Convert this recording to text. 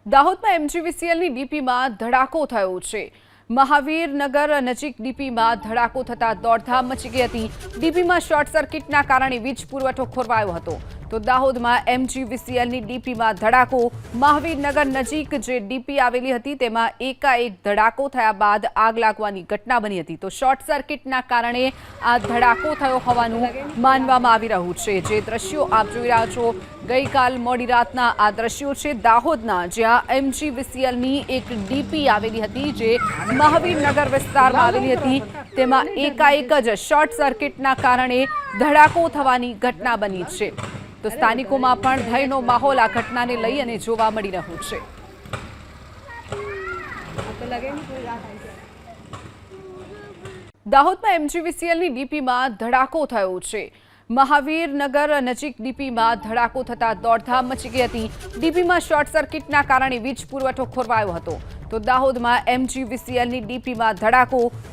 દાહોદમાં એમજીવીસીએલની ડીપીમાં ધડાકો થયો છે। મહાવીરનગર નજીક ડીપીમાં ધડાકો થતા દોડધામ મચી ગઈ હતી। ડીપીમાં શોર્ટ સર્કિટના કારણે વીજ પુરવઠો ખોરવાયો હતો। તો દાહોદમાં એમજીવીસીએલની ડીપીમાં ધડાકો। મહાવીરનગર નજીક જે ડીપી આવેલી હતી તેમાં એકાએક ધડાકો થયા બાદ આગ લાગવાની ઘટના બની હતી। તો શોર્ટ સર્કિટના કારણે આ ધડાકો થયો હોવાનું માનવામાં આવી રહ્યું છે। જે દ્રશ્યો આપ જોઈ રહ્યા છો, ગઈકાલ મોડી રાતના આ દ્રશ્યો છે દાહોદના, જ્યાં એમજીવીસીએલની એક ડીપી આવેલી હતી જે મહાવીરનગર વિસ્તારમાં આવેલી હતી। તેમાં એકાએક જ શોર્ટ સર્કિટના કારણે ધડાકો થવાની ઘટના બની છે। તો સ્થાનિકોમાં પણ ભયનો માહોલ આ ઘટનાને લઈ અને જોવા મળી રહ્યો છે। દાહોદમાં એમજીવીસીએલની ડીપીમાં ધડાકો થયો છે। મહાવીરનગર નજીક ડીપીમાં ધડાકો થતા દોડધામ મચી ગઈ હતી। ડીપીમાં શોર્ટ સર્કિટના કારણે વીજ પુરવઠો ખોરવાયો હતો। તો દાહોદમાં એમજીવીસીએલની ડીપીમાં ધડાકો।